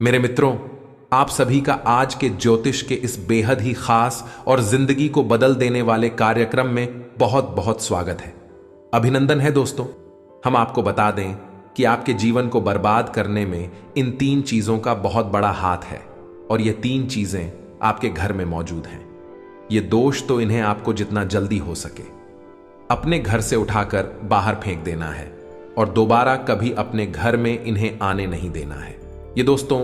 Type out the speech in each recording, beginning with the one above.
मेरे मित्रों, आप सभी का आज के ज्योतिष के इस बेहद ही खास और जिंदगी को बदल देने वाले कार्यक्रम में बहुत बहुत स्वागत है। अभिनंदन है दोस्तों। हम आपको बता दें कि आपके जीवन को बर्बाद करने में इन 3 चीजों का बहुत बड़ा हाथ है और ये 3 चीजें आपके घर में मौजूद हैं। ये दोष तो इन्हें आपको जितना जल्दी हो सके अपने घर से उठाकर बाहर फेंक देना है और दोबारा कभी अपने घर में इन्हें आने नहीं देना है। ये दोस्तों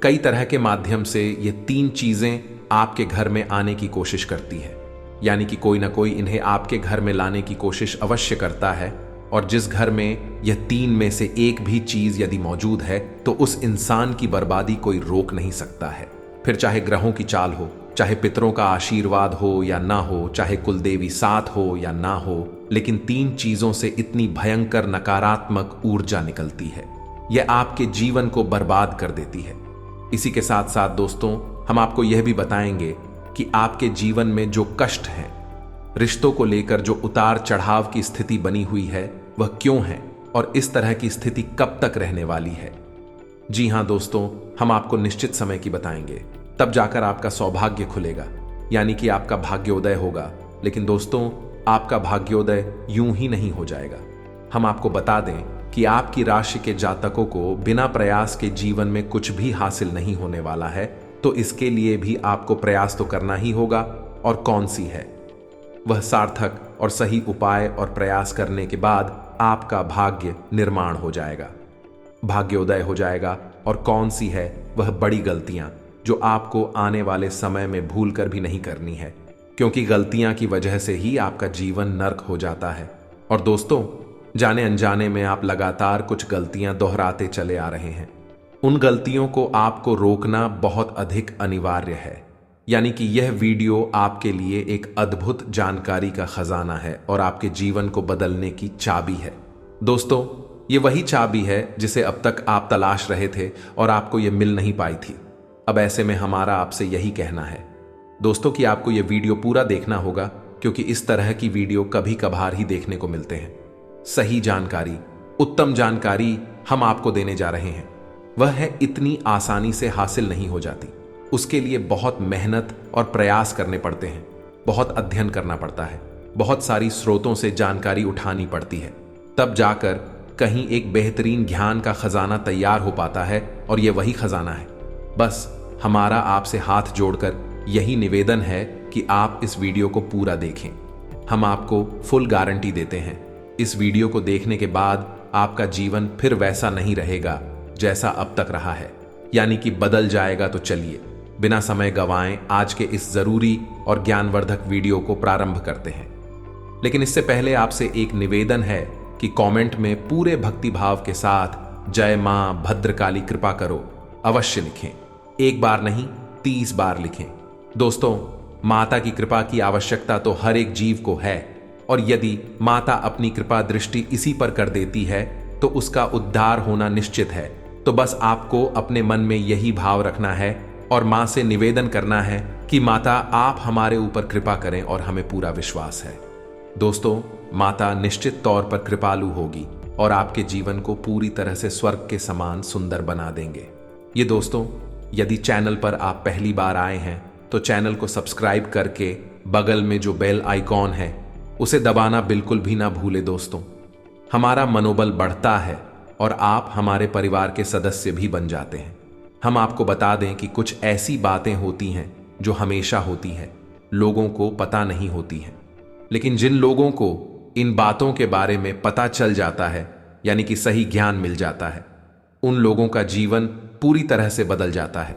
कई तरह के माध्यम से ये 3 चीजें आपके घर में आने की कोशिश करती है, यानी कि कोई ना कोई इन्हें आपके घर में लाने की कोशिश अवश्य करता है। और जिस घर में यह 3 में से एक भी चीज यदि मौजूद है तो उस इंसान की बर्बादी कोई रोक नहीं सकता है। फिर चाहे ग्रहों की चाल हो, चाहे पितरों का आशीर्वाद हो या ना हो, चाहे कुलदेवी साथ हो या ना हो, लेकिन 3 चीजों से इतनी भयंकर नकारात्मक ऊर्जा निकलती है, यह आपके जीवन को बर्बाद कर देती है। इसी के साथ साथ दोस्तों हम आपको यह भी बताएंगे कि आपके जीवन में जो कष्ट हैं, रिश्तों को लेकर जो उतार चढ़ाव की स्थिति बनी हुई है वह क्यों है और इस तरह की स्थिति कब तक रहने वाली है। जी हां दोस्तों, हम आपको निश्चित समय की बताएंगे, तब जाकर आपका सौभाग्य खुलेगा, यानी कि आपका भाग्योदय होगा। लेकिन दोस्तों आपका भाग्योदय यूं ही नहीं हो जाएगा। हम आपको बता दें कि आपकी राशि के जातकों को बिना प्रयास के जीवन में कुछ भी हासिल नहीं होने वाला है, तो इसके लिए भी आपको प्रयास तो करना ही होगा। और कौन सी है वह सार्थक और सही उपाय और प्रयास करने के बाद आपका भाग्य निर्माण हो जाएगा, भाग्योदय हो जाएगा। और कौन सी है वह बड़ी गलतियां जो आपको आने वाले समय में भूल कर भी नहीं करनी है, क्योंकि गलतियां की वजह से ही आपका जीवन नर्क हो जाता है। और दोस्तों जाने अनजाने में आप लगातार कुछ गलतियां दोहराते चले आ रहे हैं। उन गलतियों को आपको रोकना बहुत अधिक अनिवार्य है, यानी कि यह वीडियो आपके लिए एक अद्भुत जानकारी का खजाना है और आपके जीवन को बदलने की चाबी है। दोस्तों ये वही चाबी है जिसे अब तक आप तलाश रहे थे और आपको यह मिल नहीं पाई थी। अब ऐसे में हमारा आपसे यही कहना है दोस्तों कि आपको यह वीडियो पूरा देखना होगा, क्योंकि इस तरह की वीडियो कभी कभार ही देखने को मिलते हैं। सही जानकारी, उत्तम जानकारी हम आपको देने जा रहे हैं, वह है इतनी आसानी से हासिल नहीं हो जाती। उसके लिए बहुत मेहनत और प्रयास करने पड़ते हैं, बहुत अध्ययन करना पड़ता है, बहुत सारी स्रोतों से जानकारी उठानी पड़ती है, तब जाकर कहीं एक बेहतरीन ज्ञान का खजाना तैयार हो पाता है। और यह वही खजाना है। बस हमारा आपसे हाथ जोड़कर यही निवेदन है कि आप इस वीडियो को पूरा देखें। हम आपको फुल गारंटी देते हैं, इस वीडियो को देखने के बाद आपका जीवन फिर वैसा नहीं रहेगा जैसा अब तक रहा है, यानी कि बदल जाएगा। तो चलिए बिना समय गंवाएं आज के इस जरूरी और ज्ञानवर्धक वीडियो को प्रारंभ करते हैं। लेकिन इससे पहले आपसे एक निवेदन है कि कमेंट में पूरे भक्तिभाव के साथ जय मां भद्रकाली कृपा करो अवश्य लिखें। एक बार नहीं 30 बार लिखें। दोस्तों माता की कृपा की आवश्यकता तो हर एक जीव को है, और यदि माता अपनी कृपा दृष्टि इसी पर कर देती है तो उसका उद्धार होना निश्चित है। तो बस आपको अपने मन में यही भाव रखना है और मां से निवेदन करना है कि माता आप हमारे ऊपर कृपा करें, और हमें पूरा विश्वास है दोस्तों माता निश्चित तौर पर कृपालु होगी और आपके जीवन को पूरी तरह से स्वर्ग के समान सुंदर बना देंगे। ये दोस्तों यदि चैनल पर आप पहली बार आए हैं तो चैनल को सब्सक्राइब करके बगल में जो बेल आइकॉन है उसे दबाना बिल्कुल भी ना भूले। दोस्तों हमारा मनोबल बढ़ता है और आप हमारे परिवार के सदस्य भी बन जाते हैं। हम आपको बता दें कि कुछ ऐसी बातें होती हैं जो हमेशा होती हैं, लोगों को पता नहीं होती हैं, लेकिन जिन लोगों को इन बातों के बारे में पता चल जाता है, यानी कि सही ज्ञान मिल जाता है, उन लोगों का जीवन पूरी तरह से बदल जाता है।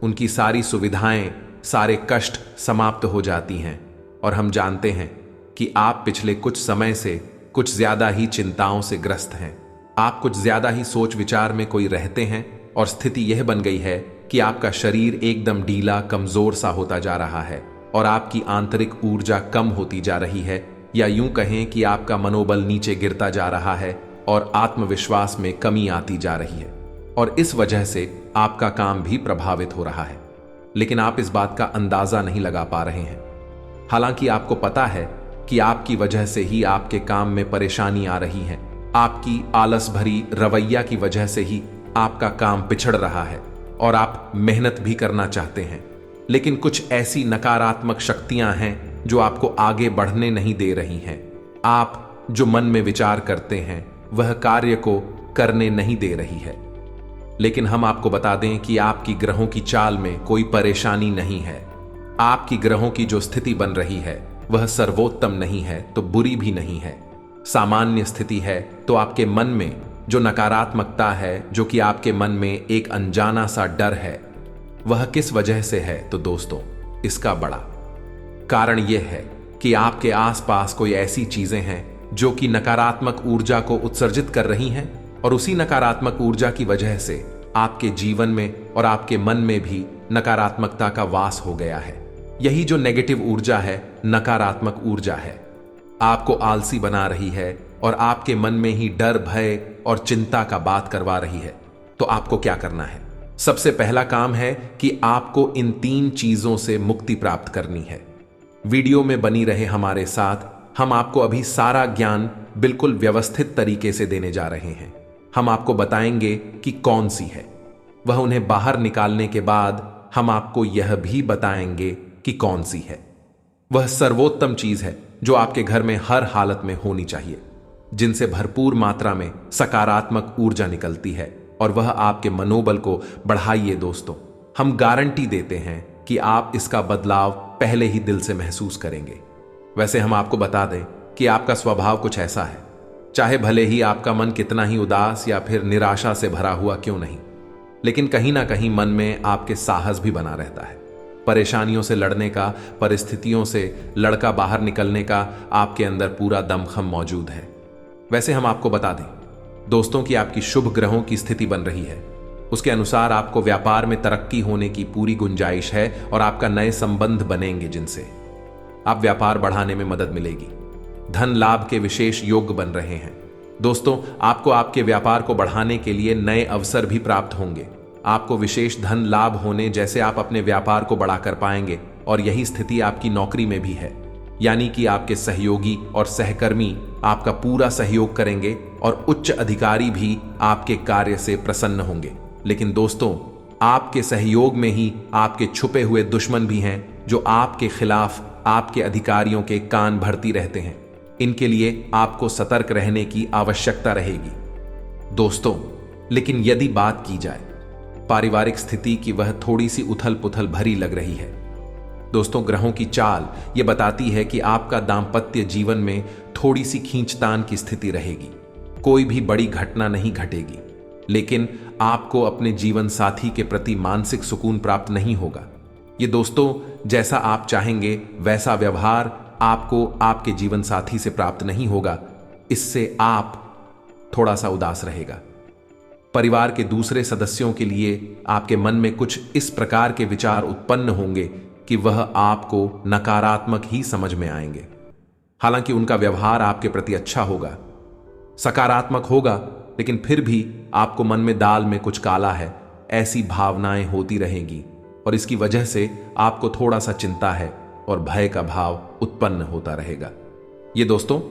उनकी सारी सुविधाएं, सारे कष्ट समाप्त हो जाती हैं। और हम जानते हैं कि आप पिछले कुछ समय से कुछ ज्यादा ही चिंताओं से ग्रस्त हैं। आप कुछ ज्यादा ही सोच विचार में कोई रहते हैं और स्थिति यह बन गई है कि आपका शरीर एकदम ढीला कमजोर सा होता जा रहा है और आपकी आंतरिक ऊर्जा कम होती जा रही है, या यूं कहें कि आपका मनोबल नीचे गिरता जा रहा है और आत्मविश्वास में कमी आती जा रही है, और इस वजह से आपका काम भी प्रभावित हो रहा है। लेकिन आप इस बात का अंदाजा नहीं लगा पा रहे हैं। हालांकि आपको पता है कि आपकी वजह से ही आपके काम में परेशानी आ रही है, आपकी आलस भरी रवैया की वजह से ही आपका काम पिछड़ रहा है, और आप मेहनत भी करना चाहते हैं, लेकिन कुछ ऐसी नकारात्मक शक्तियां हैं जो आपको आगे बढ़ने नहीं दे रही हैं। आप जो मन में विचार करते हैं वह कार्य को करने नहीं दे रही है। लेकिन हम आपको बता दें कि आपकी ग्रहों की चाल में कोई परेशानी नहीं है। आपकी ग्रहों की जो स्थिति बन रही है वह सर्वोत्तम नहीं है तो बुरी भी नहीं है, सामान्य स्थिति है। तो आपके मन में जो नकारात्मकता है, जो कि आपके मन में एक अनजाना सा डर है, वह किस वजह से है? तो दोस्तों, इसका बड़ा कारण यह है कि आपके आसपास कोई ऐसी चीजें हैं जो कि नकारात्मक ऊर्जा को उत्सर्जित कर रही हैं, और उसी नकारात्मक ऊर्जा की वजह से आपके जीवन में और आपके मन में भी नकारात्मकता का वास हो गया है। यही जो नेगेटिव ऊर्जा है, नकारात्मक ऊर्जा है, आपको आलसी बना रही है और आपके मन में ही डर, भय और चिंता का बात करवा रही है। तो आपको क्या करना है? सबसे पहला काम है कि आपको इन 3 चीजों से मुक्ति प्राप्त करनी है। वीडियो में बनी रहे हमारे साथ। हम आपको अभी सारा ज्ञान बिल्कुल व्यवस्थित तरीके से देने जा रहे हैं। हम आपको बताएंगे कि कौन सी है, वह उन्हें बाहर निकालने के बाद हम आपको यह भी बताएंगे कि कौन सी है वह सर्वोत्तम चीज है जो आपके घर में हर हालत में होनी चाहिए, जिनसे भरपूर मात्रा में सकारात्मक ऊर्जा निकलती है और वह आपके मनोबल को बढ़ाइए। दोस्तों, हम गारंटी देते हैं कि आप इसका बदलाव पहले ही दिल से महसूस करेंगे। वैसे हम आपको बता दें कि आपका स्वभाव कुछ ऐसा है, चाहे भले ही आपका मन कितना ही उदास या फिर निराशा से भरा हुआ क्यों नहीं, लेकिन कहीं ना कहीं मन में आपके साहस भी बना रहता है। परेशानियों से लड़ने का, परिस्थितियों से लड़का बाहर निकलने का आपके अंदर पूरा दमखम मौजूद है। वैसे हम आपको बता दें दोस्तों कि आपकी शुभ ग्रहों की स्थिति बन रही है, उसके अनुसार आपको व्यापार में तरक्की होने की पूरी गुंजाइश है और आपका नए संबंध बनेंगे जिनसे आप व्यापार बढ़ाने में मदद मिलेगी। धन लाभ के विशेष योग बन रहे हैं। दोस्तों, आपको आपके व्यापार को बढ़ाने के लिए नए अवसर भी प्राप्त होंगे। आपको विशेष धन लाभ होने जैसे आप अपने व्यापार को बढ़ा कर पाएंगे, और यही स्थिति आपकी नौकरी में भी है, यानी कि आपके सहयोगी और सहकर्मी आपका पूरा सहयोग करेंगे और उच्च अधिकारी भी आपके कार्य से प्रसन्न होंगे। लेकिन दोस्तों, आपके सहयोग में ही आपके छुपे हुए दुश्मन भी हैं जो आपके खिलाफ आपके अधिकारियों के कान भरती रहते हैं। इनके लिए आपको सतर्क रहने की आवश्यकता रहेगी। दोस्तों, लेकिन यदि बात की जाए पारिवारिक स्थिति की, वह थोड़ी सी उथल पुथल भरी लग रही है। दोस्तों, ग्रहों की चाल यह बताती है कि आपका दांपत्य जीवन में थोड़ी सी खींचतान की स्थिति रहेगी। कोई भी बड़ी घटना नहीं घटेगी, लेकिन आपको अपने जीवन साथी के प्रति मानसिक सुकून प्राप्त नहीं होगा। ये दोस्तों, जैसा आप चाहेंगे वैसा व्यवहार आपको आपके जीवन साथी से प्राप्त नहीं होगा। इससे आप थोड़ा सा उदास रहेगा। परिवार के दूसरे सदस्यों के लिए आपके मन में कुछ इस प्रकार के विचार उत्पन्न होंगे कि वह आपको नकारात्मक ही समझ में आएंगे। हालांकि उनका व्यवहार आपके प्रति अच्छा होगा, सकारात्मक होगा, लेकिन फिर भी आपको मन में दाल में कुछ काला है, ऐसी भावनाएं होती रहेंगी और इसकी वजह से आपको थोड़ा सा चिंता है और भय का भाव उत्पन्न होता रहेगा। ये दोस्तों,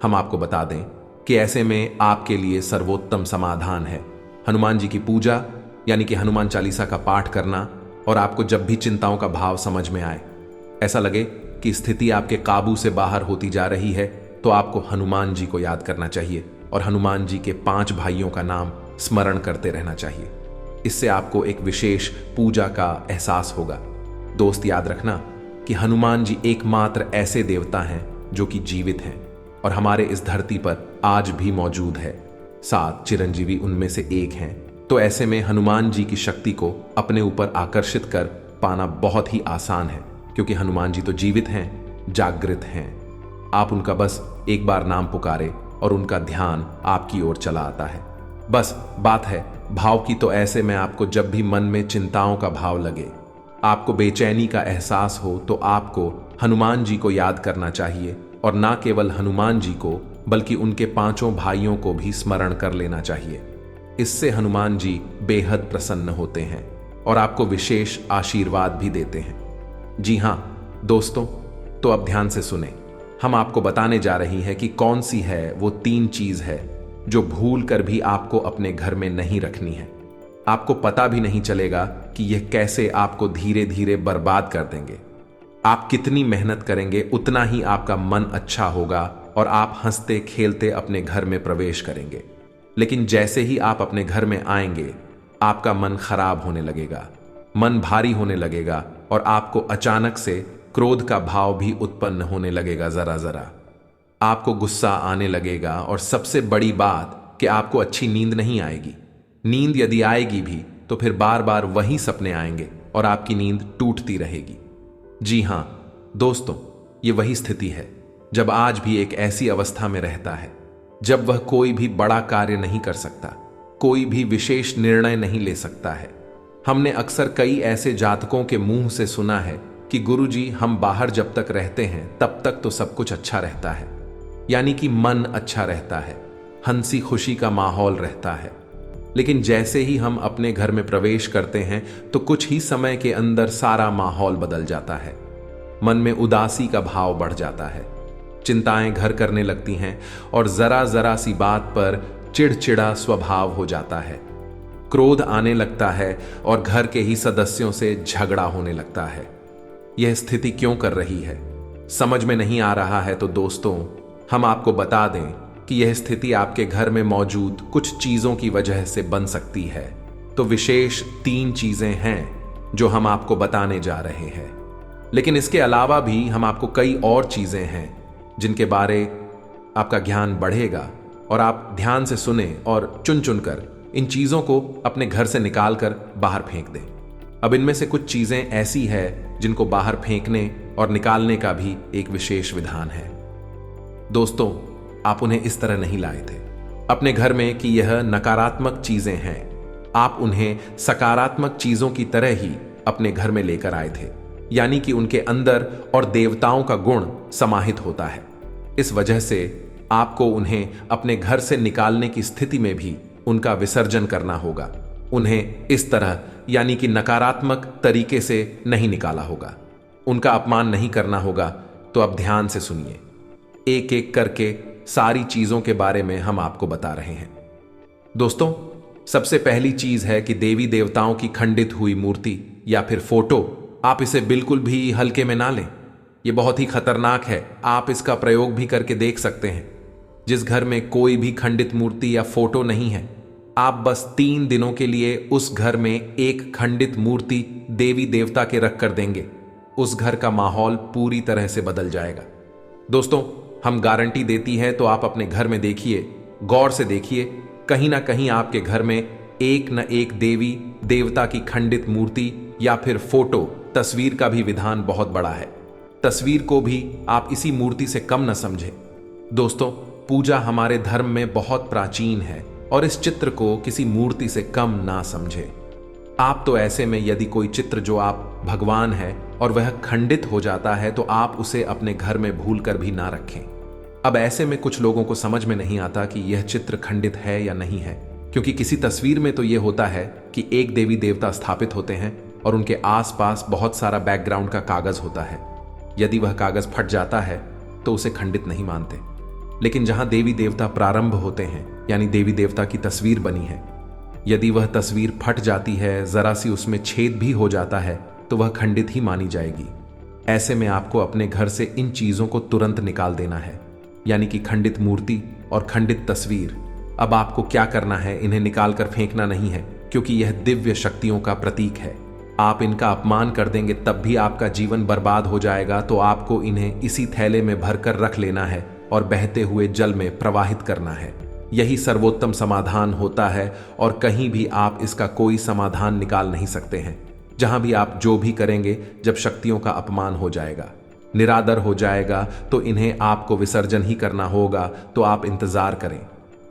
हम आपको बता दें कि ऐसे में आपके लिए सर्वोत्तम समाधान है हनुमान जी की पूजा, यानी कि हनुमान चालीसा का पाठ करना। और आपको जब भी चिंताओं का भाव समझ में आए, ऐसा लगे कि स्थिति आपके काबू से बाहर होती जा रही है, तो आपको हनुमान जी को याद करना चाहिए और हनुमान जी के 5 भाइयों का नाम स्मरण करते रहना चाहिए। इससे आपको एक विशेष पूजा का एहसास होगा। दोस्त, याद रखना कि हनुमान जी एकमात्र ऐसे देवता हैं जो कि जीवित हैं और हमारे इस धरती पर आज भी मौजूद है। 7 चिरंजीवी उनमें से एक हैं। तो ऐसे में हनुमान जी की शक्ति को अपने ऊपर आकर्षित कर पाना बहुत ही आसान है, क्योंकि हनुमान जी तो जीवित हैं, जागृत हैं। आप उनका बस एक बार नाम पुकारे और उनका ध्यान आपकी ओर चला आता है। बस बात है भाव की। तो ऐसे में आपको जब भी मन में चिंताओं का भाव लगे, आपको बेचैनी का एहसास हो, तो आपको हनुमान जी को याद करना चाहिए। और ना केवल हनुमान जी को, बल्कि उनके 5 भाइयों को भी स्मरण कर लेना चाहिए। इससे हनुमान जी बेहद प्रसन्न होते हैं और आपको विशेष आशीर्वाद भी देते हैं। जी हां दोस्तों, तो अब ध्यान से सुने। हम आपको बताने जा रही हैं कि कौन सी है वो 3 चीज है जो भूल कर भी आपको अपने घर में नहीं रखनी है। आपको पता भी नहीं चलेगा कि यह कैसे आपको धीरे धीरे बर्बाद कर देंगे। आप कितनी मेहनत करेंगे उतना ही आपका मन अच्छा होगा और आप हंसते खेलते अपने घर में प्रवेश करेंगे। लेकिन जैसे ही आप अपने घर में आएंगे, आपका मन खराब होने लगेगा, मन भारी होने लगेगा और आपको अचानक से क्रोध का भाव भी उत्पन्न होने लगेगा। जरा जरा आपको गुस्सा आने लगेगा और सबसे बड़ी बात कि आपको अच्छी नींद नहीं आएगी। नींद यदि आएगी भी तो फिर बार बार वही सपने आएंगे और आपकी नींद टूटती रहेगी। जी हां दोस्तों, ये वही स्थिति है जब आज भी एक ऐसी अवस्था में रहता है जब वह कोई भी बड़ा कार्य नहीं कर सकता, कोई भी विशेष निर्णय नहीं ले सकता है। हमने अक्सर कई ऐसे जातकों के मुंह से सुना है कि गुरुजी, हम बाहर जब तक रहते हैं तब तक तो सब कुछ अच्छा रहता है, यानी कि मन अच्छा रहता है, हंसी खुशी का माहौल रहता है। लेकिन जैसे ही हम अपने घर में प्रवेश करते हैं तो कुछ ही समय के अंदर सारा माहौल बदल जाता है। मन में उदासी का भाव बढ़ जाता है, चिंताएं घर करने लगती हैं और जरा जरा सी बात पर चिड़चिड़ा स्वभाव हो जाता है। क्रोध आने लगता है और घर के ही सदस्यों से झगड़ा होने लगता है। यह स्थिति क्यों कर रही है, समझ में नहीं आ रहा है तो दोस्तों, हम आपको बता दें कि यह स्थिति आपके घर में मौजूद कुछ चीजों की वजह से बन सकती है। तो विशेष 3 चीजें हैं जो हम आपको बताने जा रहे हैं। लेकिन इसके अलावा भी हम आपको कई और चीजें हैं जिनके बारे आपका ज्ञान बढ़ेगा और आप ध्यान से सुने और चुन चुन कर इन चीजों को अपने घर से निकाल कर बाहर फेंक दें। अब इनमें से कुछ चीजें ऐसी है जिनको बाहर फेंकने और निकालने का भी एक विशेष विधान है। दोस्तों, आप उन्हें इस तरह नहीं लाए थे अपने घर में कि यह नकारात्मक चीजें हैं। आप उन्हें सकारात्मक चीजों की तरह ही अपने घर में लेकर आए थे, यानी कि उनके अंदर और देवताओं का गुण समाहित होता है। इस वजह से आपको उन्हें अपने घर से निकालने की स्थिति में भी उनका विसर्जन करना होगा। उन्हें इस तरह यानी कि नकारात्मक तरीके से नहीं निकाला होगा, उनका अपमान नहीं करना होगा। तो अब ध्यान से सुनिए, एक एक करके सारी चीजों के बारे में हम आपको बता रहे हैं। दोस्तों, सबसे पहली चीज है कि देवी देवताओं की खंडित हुई मूर्ति या फिर फोटो, आप इसे बिल्कुल भी हल्के में ना लें। यह बहुत ही खतरनाक है। आप इसका प्रयोग भी करके देख सकते हैं। जिस घर में कोई भी खंडित मूर्ति या फोटो नहीं है, आप बस 3 दिनों के लिए उस घर में एक खंडित मूर्ति देवी देवता के रख कर देंगे, उस घर का माहौल पूरी तरह से बदल जाएगा। दोस्तों, हम गारंटी देती है, तो आप अपने घर में देखिए, गौर से देखिए, कहीं ना कहीं आपके घर में एक न एक देवी देवता की खंडित मूर्ति या फिर फोटो, तस्वीर का भी विधान बहुत बड़ा है। तस्वीर को भी आप इसी मूर्ति से कम न समझें। दोस्तों, पूजा हमारे धर्म में बहुत प्राचीन है और इस चित्र को किसी मूर्ति से कम ना समझें। आप तो ऐसे में यदि कोई चित्र जो आप भगवान है और वह खंडित हो जाता है तो आप उसे अपने घर में भूल कर भी ना रखें। अब ऐसे में कुछ लोगों को समझ में नहीं आता कि यह चित्र खंडित है या नहीं है, क्योंकि किसी तस्वीर में तो यह होता है कि एक देवी देवता स्थापित होते हैं और उनके आसपास बहुत सारा बैकग्राउंड का कागज होता है। यदि वह कागज फट जाता है तो उसे खंडित नहीं मानते। लेकिन जहां देवी देवता प्रारंभ होते हैं, यानी देवी देवता की तस्वीर बनी है, यदि वह तस्वीर फट जाती है, जरा सी उसमें छेद भी हो जाता है, तो वह खंडित ही मानी जाएगी। ऐसे में आपको अपने घर से इन चीजों को तुरंत निकाल देना है, यानी कि खंडित मूर्ति और खंडित तस्वीर। अब आपको क्या करना है, इन्हें निकालकर फेंकना नहीं है, क्योंकि यह दिव्य शक्तियों का प्रतीक है। आप इनका अपमान कर देंगे तब भी आपका जीवन बर्बाद हो जाएगा। तो आपको इन्हें इसी थैले में भरकर रख लेना है और बहते हुए जल में प्रवाहित करना है। यही सर्वोत्तम समाधान होता है और कहीं भी आप इसका कोई समाधान निकाल नहीं सकते हैं। जहां भी आप जो भी करेंगे, जब शक्तियों का अपमान हो जाएगा, निरादर हो जाएगा, तो इन्हें आपको विसर्जन ही करना होगा। तो आप इंतजार करें,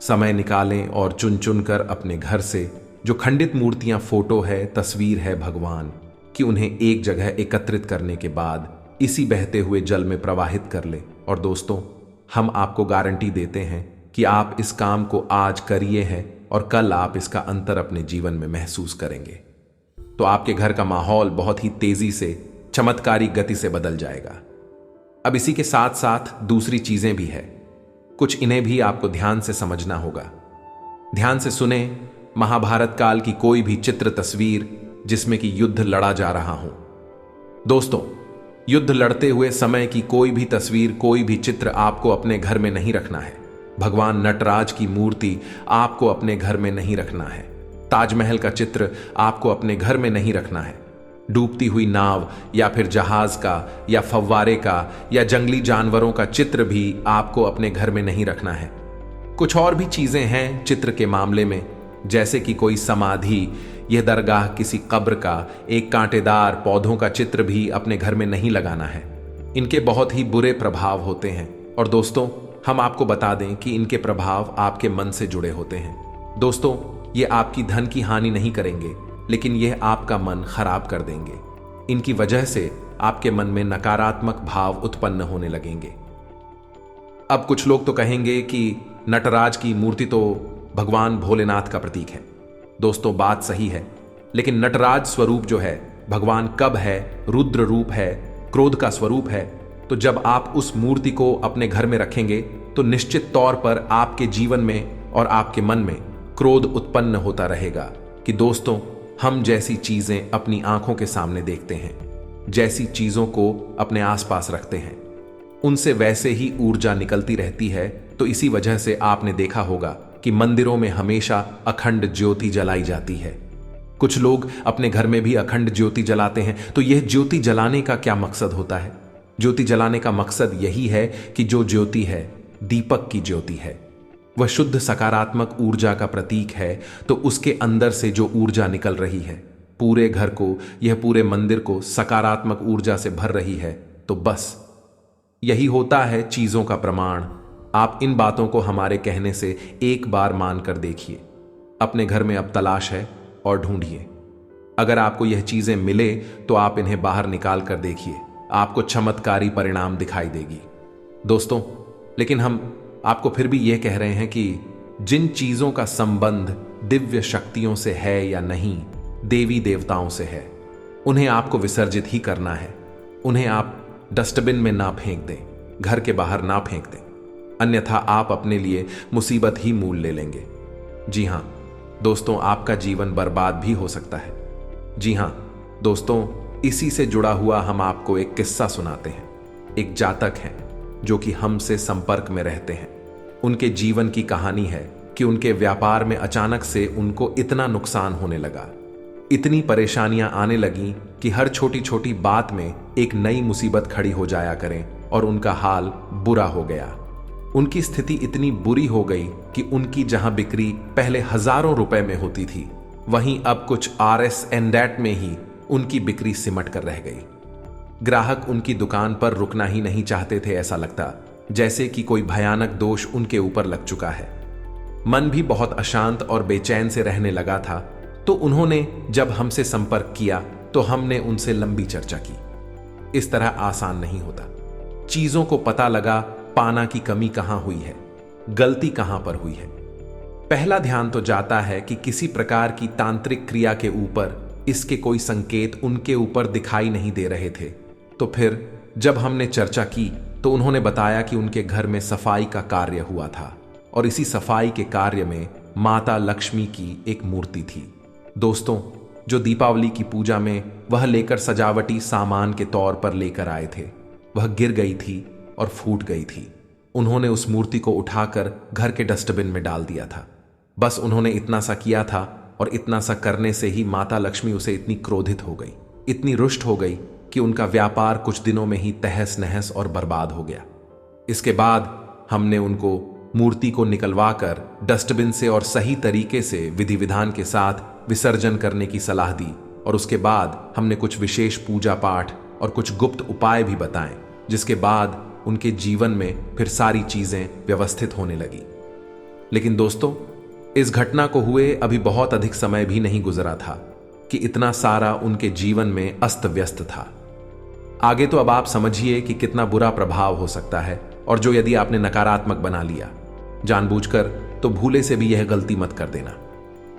समय निकालें और चुन चुन कर अपने घर से जो खंडित मूर्तियां, फोटो है, तस्वीर है भगवान कि उन्हें एक जगह एकत्रित करने के बाद इसी बहते हुए जल में प्रवाहित कर ले। और दोस्तों, हम आपको गारंटी देते हैं कि आप इस काम को आज करिए हैं और कल आप इसका अंतर अपने जीवन में महसूस करेंगे। तो आपके घर का माहौल बहुत ही तेजी से, चमत्कारी गति से बदल जाएगा। अब इसी के साथ साथ दूसरी चीजें भी है, कुछ इन्हें भी आपको ध्यान से समझना होगा। ध्यान से सुने महाभारत काल की कोई भी चित्र तस्वीर जिसमें कि युद्ध लड़ा जा रहा हो। दोस्तों, युद्ध लड़ते हुए समय की कोई भी तस्वीर, कोई भी चित्र आपको अपने घर में नहीं रखना है। भगवान नटराज की मूर्ति आपको अपने घर में नहीं रखना है। ताजमहल का चित्र आपको अपने घर में नहीं रखना है। डूबती हुई नाव या फिर जहाज का या फव्वारे का या जंगली जानवरों का चित्र भी आपको अपने घर में नहीं रखना है। कुछ और भी चीजें हैं चित्र के मामले में, जैसे कि कोई समाधि, यह दरगाह किसी कब्र का, एक कांटेदार पौधों का चित्र भी अपने घर में नहीं लगाना है। इनके बहुत ही बुरे प्रभाव होते हैं और दोस्तों, हम आपको बता दें कि इनके प्रभाव आपके मन से जुड़े होते हैं। दोस्तों, ये आपकी धन की हानि नहीं करेंगे, लेकिन यह आपका मन खराब कर देंगे। इनकी वजह से आपके मन में नकारात्मक भाव उत्पन्न होने लगेंगे। अब कुछ लोग तो कहेंगे कि नटराज की मूर्ति तो भगवान भोलेनाथ का प्रतीक है। दोस्तों, बात सही है, लेकिन नटराज स्वरूप जो है, भगवान कब है, रुद्र रूप है, क्रोध का स्वरूप है। तो जब आप उस मूर्ति को अपने घर में रखेंगे तो निश्चित तौर पर आपके जीवन में और आपके मन में क्रोध उत्पन्न होता रहेगा कि दोस्तों, हम जैसी चीजें अपनी आंखों के सामने देखते हैं, जैसी चीजों को अपने आसपास रखते हैं, उनसे वैसे ही ऊर्जा निकलती रहती है। तो इसी वजह से आपने देखा होगा कि मंदिरों में हमेशा अखंड ज्योति जलाई जाती है। कुछ लोग अपने घर में भी अखंड ज्योति जलाते हैं। तो यह ज्योति जलाने का क्या मकसद होता है? ज्योति जलाने का मकसद यही है कि जो ज्योति है, दीपक की ज्योति है, वह शुद्ध सकारात्मक ऊर्जा का प्रतीक है। तो उसके अंदर से जो ऊर्जा निकल रही है, पूरे घर को, यह पूरे मंदिर को सकारात्मक ऊर्जा से भर रही है। तो बस यही होता है चीजों का प्रमाण। आप इन बातों को हमारे कहने से एक बार मानकर देखिए। अपने घर में अब तलाश है और ढूंढिए। अगर आपको यह चीजें मिले तो आप इन्हें बाहर निकाल कर देखिए, आपको चमत्कारी परिणाम दिखाई देगी। दोस्तों, लेकिन हम आपको फिर भी यह कह रहे हैं कि जिन चीजों का संबंध दिव्य शक्तियों से है या नहीं, देवी देवताओं से है, उन्हें आपको विसर्जित ही करना है। उन्हें आप डस्टबिन में ना फेंक दें, घर के बाहर ना फेंक दें, अन्यथा आप अपने लिए मुसीबत ही मूल ले लेंगे। जी हां दोस्तों, आपका जीवन बर्बाद भी हो सकता है। जी हां दोस्तों, इसी से जुड़ा हुआ हम आपको एक किस्सा सुनाते हैं। एक जातक हैं जो कि हमसे संपर्क में रहते हैं। उनके जीवन की कहानी है कि उनके व्यापार में अचानक से उनको इतना नुकसान होने लगा, इतनी परेशानियां आने लगी कि हर छोटी छोटी बात में एक नई मुसीबत खड़ी हो जाया करें और उनका हाल बुरा हो गया। उनकी स्थिति इतनी बुरी हो गई कि उनकी जहां बिक्री पहले हजारों रुपए में होती थी, वहीं अब कुछ RS and that में ही उनकी बिक्री सिमट कर रह गई। ग्राहक उनकी दुकान पर रुकना ही नहीं चाहते थे। ऐसा लगता जैसे कि कोई भयानक दोष उनके ऊपर लग चुका है। मन भी बहुत अशांत और बेचैन से रहने लगा था। तो उन्होंने जब हमसे संपर्क किया तो हमने उनसे लंबी चर्चा की। इस तरह आसान नहीं होता। चीजों को पता लगा पाना की कमी कहां हुई है, गलती कहां पर हुई है। पहला ध्यान तो जाता है कि किसी प्रकार की तांत्रिक क्रिया के ऊपर इसके कोई संकेत उनके ऊपर दिखाई नहीं दे रहे थे। तो फिर जब हमने चर्चा की तो उन्होंने बताया कि उनके घर में सफाई का कार्य हुआ था और इसी सफाई के कार्य में माता लक्ष्मी की एक मूर्ति थी। दोस्तों, जो दीपावली की पूजा में वह लेकर सजावटी सामान के तौर पर लेकर आए थे, वह गिर गई थी और फूट गई थी। उन्होंने उस मूर्ति को उठाकर घर के डस्टबिन में डाल दिया था। बस उन्होंने इतना सा किया था और इतना सा करने से ही माता लक्ष्मी उसे इतनी क्रोधित हो गई, इतनी रुष्ट हो गई कि उनका व्यापार कुछ दिनों में ही तहस नहस और बर्बाद हो गया। इसके बाद हमने उनको मूर्ति को निकलवाकर डस्टबिन से और सही तरीके से विधि विधान के साथ विसर्जन करने की सलाह दी और उसके बाद हमने कुछ विशेष पूजा पाठ और कुछ गुप्त उपाय भी बताएं, जिसके बाद उनके जीवन में फिर सारी चीजें व्यवस्थित होने लगी। लेकिन दोस्तों, इस घटना को हुए अभी बहुत अधिक समय भी नहीं गुजरा था कि इतना सारा उनके जीवन में अस्त व्यस्त था। आगे तो अब आप समझिए कि कितना बुरा प्रभाव हो सकता है, और जो यदि आपने नकारात्मक बना लिया जानबूझकर, तो भूले से भी यह गलती मत कर देना।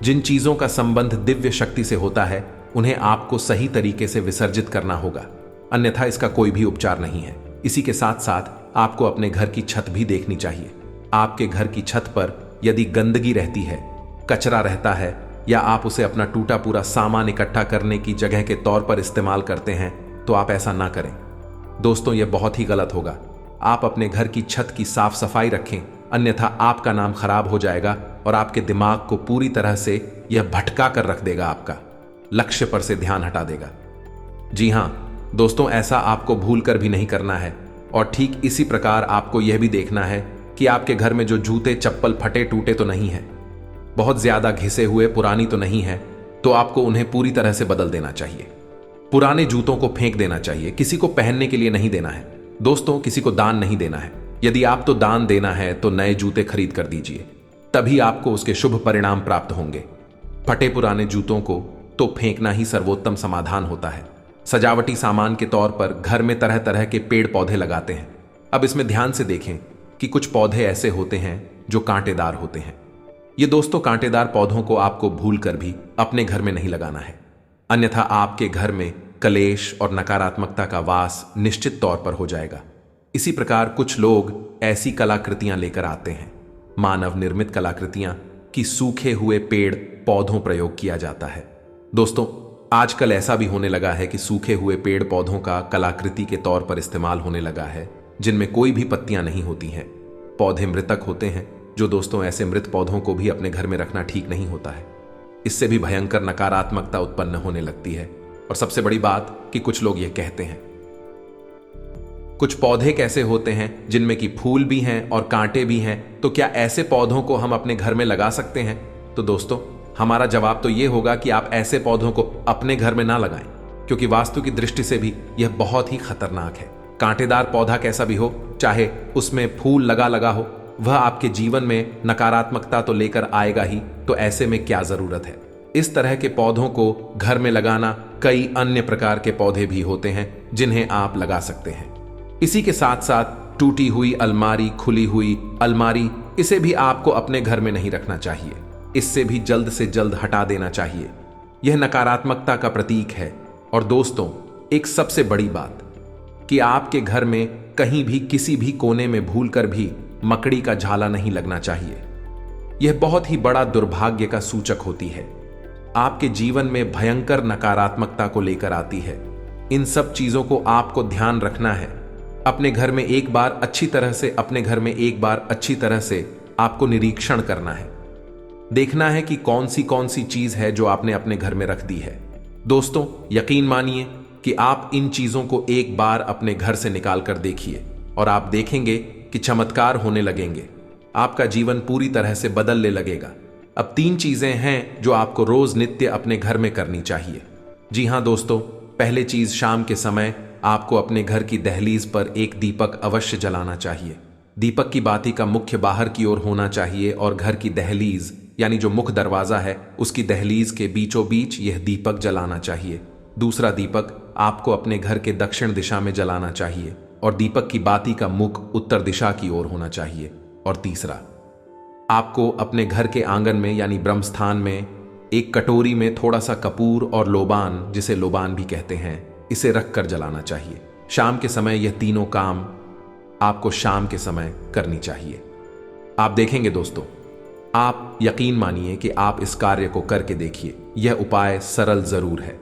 जिन चीजों का संबंध दिव्य शक्ति से होता है, उन्हें आपको सही तरीके से विसर्जित करना होगा, अन्यथा इसका कोई भी उपचार नहीं है। इसी के साथ साथ आपको अपने घर की छत भी देखनी चाहिए। आपके घर की छत पर यदि गंदगी रहती है, कचरा रहता है, या आप उसे अपना टूटा पूरा सामान इकट्ठा करने की जगह के तौर पर इस्तेमाल करते हैं तो आप ऐसा ना करें। दोस्तों, यह बहुत ही गलत होगा। आप अपने घर की छत की साफ सफाई रखें, अन्यथा आपका नाम खराब हो जाएगा और आपके दिमाग को पूरी तरह से यह भटका कर रख देगा, आपका लक्ष्य पर से ध्यान हटा देगा। जी हां दोस्तों, ऐसा आपको भूल कर भी नहीं करना है। और ठीक इसी प्रकार आपको यह भी देखना है कि आपके घर में जो जूते चप्पल फटे टूटे तो नहीं है, बहुत ज्यादा घिसे हुए पुरानी तो नहीं है, तो आपको उन्हें पूरी तरह से बदल देना चाहिए। पुराने जूतों को फेंक देना चाहिए, किसी को पहनने के लिए नहीं देना है। दोस्तों, किसी को दान नहीं देना है। यदि आप तो दान देना है तो नए जूते खरीद कर दीजिए, तभी आपको उसके शुभ परिणाम प्राप्त होंगे। फटे पुराने जूतों को तो फेंकना ही सर्वोत्तम समाधान होता है। सजावटी सामान के तौर पर घर में तरह तरह के पेड़ पौधे लगाते हैं। अब इसमें ध्यान से देखें कि कुछ पौधे ऐसे होते हैं जो कांटेदार होते हैं। ये दोस्तों, कांटेदार पौधों को आपको भूल कर भी अपने घर में नहीं लगाना है, अन्यथा आपके घर में कलेश और नकारात्मकता का वास निश्चित तौर पर हो जाएगा। इसी प्रकार कुछ लोग ऐसी कलाकृतियां लेकर आते हैं, मानव निर्मित कलाकृतियां, कि सूखे हुए पेड़ पौधों प्रयोग किया जाता है। दोस्तों, आजकल ऐसा भी होने लगा है कि सूखे हुए पेड़ पौधों का कलाकृति के तौर पर इस्तेमाल होने लगा है, जिनमें कोई भी पत्तियां नहीं होती हैं। पौधे मृतक होते हैं, जो दोस्तों ऐसे मृत पौधों को भी अपने घर में रखना ठीक नहीं होता है। इससे भी भयंकर नकारात्मकता उत्पन्न होने लगती है। और सबसे बड़ी बात कि कुछ लोग ये कहते हैं, कुछ पौधे कैसे होते हैं जिनमें कि फूल भी हैं और कांटे भी हैं, तो क्या ऐसे पौधों को हम अपने घर में लगा सकते हैं? तो दोस्तों, हमारा जवाब तो यह होगा कि आप ऐसे पौधों को अपने घर में ना लगाएं, क्योंकि वास्तु की दृष्टि से भी यह बहुत ही खतरनाक है। कांटेदार पौधा कैसा भी हो, चाहे उसमें फूल लगा लगा हो, वह आपके जीवन में नकारात्मकता तो लेकर आएगा ही, तो ऐसे में क्या जरूरत है? इस तरह के पौधों को घर में लगाना, कई अन्य प्रकार के पौधे भी होते हैं जिन्हें आप लगा सकते हैं। इसी के साथ साथ टूटी हुई अलमारी, खुली हुई अलमारी, इसे भी आपको अपने घर में नहीं रखना चाहिए। इससे भी जल्द से जल्द हटा देना चाहिए। यह नकारात्मकता का प्रतीक है। और दोस्तों, एक सबसे बड़ी बात कि आपके घर में कहीं भी किसी भी कोने में भूलकर भी मकड़ी का झाला नहीं लगना चाहिए। यह बहुत ही बड़ा दुर्भाग्य का सूचक होती है, आपके जीवन में भयंकर नकारात्मकता को लेकर आती है। इन सब चीजों को आपको ध्यान रखना है। अपने घर में एक बार अच्छी तरह से आपको निरीक्षण करना है, देखना है कि कौन सी चीज है जो आपने अपने घर में रख दी है। दोस्तों, यकीन मानिए कि आप इन चीजों को एक बार अपने घर से निकाल कर देखिए और आप देखेंगे कि चमत्कार होने लगेंगे। आपका जीवन पूरी तरह से बदलने लगेगा। अब 3 चीजें हैं जो आपको रोज नित्य अपने घर में करनी चाहिए। जी हां दोस्तों, पहले चीज, शाम के समय आपको अपने घर की दहलीज पर एक दीपक अवश्य जलाना चाहिए। दीपक की बाती का मुख्य बाहर की ओर होना चाहिए और घर की दहलीज, यानी जो मुख्य दरवाजा है, उसकी दहलीज के बीचों बीच यह दीपक जलाना चाहिए। दूसरा दीपक आपको अपने घर के दक्षिण दिशा में जलाना चाहिए और दीपक की बाती का मुख उत्तर दिशा की ओर होना चाहिए। और तीसरा, आपको अपने घर के आंगन में यानी ब्रह्मस्थान में एक कटोरी में थोड़ा सा कपूर और लोबान, जिसे लोबान भी कहते हैं, इसे रखकर जलाना चाहिए। शाम के समय यह तीनों काम आपको शाम के समय करनी चाहिए। आप देखेंगे दोस्तों, आप यकीन मानिए कि आप इस कार्य को करके देखिए। यह उपाय सरल जरूर है,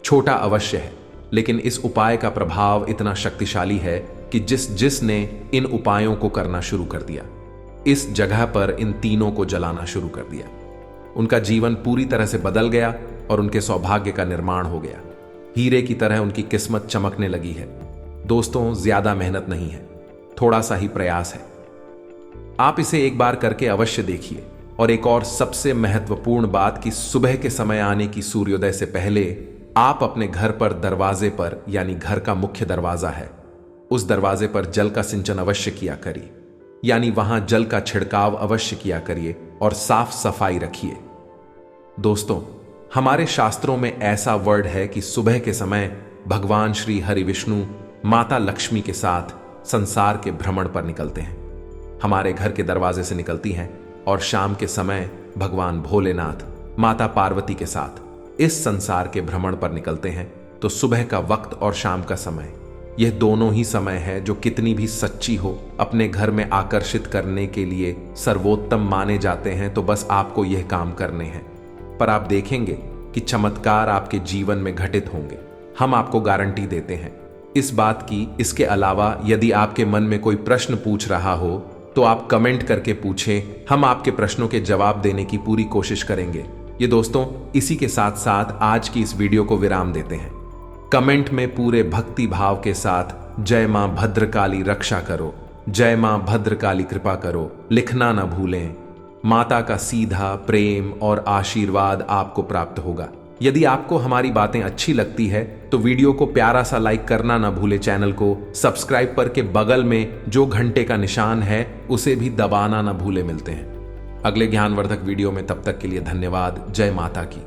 छोटा अवश्य है, लेकिन इस उपाय का प्रभाव इतना शक्तिशाली है कि जिसने इन उपायों को करना शुरू कर दिया, इस जगह पर इन तीनों को जलाना शुरू कर दिया, उनका जीवन पूरी तरह से बदल गया और उनके सौभाग्य का निर्माण हो गया। हीरे की तरह उनकी किस्मत चमकने लगी है। दोस्तों, ज्यादा मेहनत नहीं है, थोड़ा सा ही प्रयास है। आप इसे एक बार करके अवश्य देखिए। और एक और सबसे महत्वपूर्ण बात कि सुबह के समय आने की सूर्योदय से पहले आप अपने घर पर दरवाजे पर, यानी घर का मुख्य दरवाजा है, उस दरवाजे पर जल का सिंचन अवश्य किया करिए, यानी वहां जल का छिड़काव अवश्य किया करिए और साफ सफाई रखिए। दोस्तों, हमारे शास्त्रों में ऐसा वर्ड है कि सुबह के समय भगवान श्री हरि विष्णु माता लक्ष्मी के साथ संसार के भ्रमण पर निकलते हैं। हमारे घर के दरवाजे से निकलती हैं और शाम के समय भगवान भोलेनाथ माता पार्वती के साथ इस संसार के भ्रमण पर निकलते हैं। तो सुबह का वक्त और शाम का समय, यह दोनों ही समय है जो कितनी भी सच्ची हो, अपने घर में आकर्षित करने के लिए सर्वोत्तम माने जाते हैं। तो बस आपको यह काम करने हैं। पर आप देखेंगे कि चमत्कार आपके जीवन में घटित होंगे। हम आपको गारंटी देते हैं इस बात की। इसके अलावा यदि आपके मन में कोई प्रश्न पूछ रहा हो तो आप कमेंट करके पूछें, हम आपके प्रश्नों के जवाब देने की पूरी कोशिश करेंगे। ये दोस्तों, इसी के साथ साथ आज की इस वीडियो को विराम देते हैं। कमेंट में पूरे भक्ति भाव के साथ जय मां भद्रकाली रक्षा करो, जय मां भद्रकाली कृपा करो लिखना ना भूलें। माता का सीधा प्रेम और आशीर्वाद आपको प्राप्त होगा। यदि आपको हमारी बातें अच्छी लगती है तो वीडियो को प्यारा सा लाइक करना ना भूले, चैनल को सब्सक्राइब करके बगल में जो घंटे का निशान है उसे भी दबाना ना भूले। मिलते हैं अगले ज्ञानवर्धक वीडियो में, तब तक के लिए धन्यवाद। जय माता की।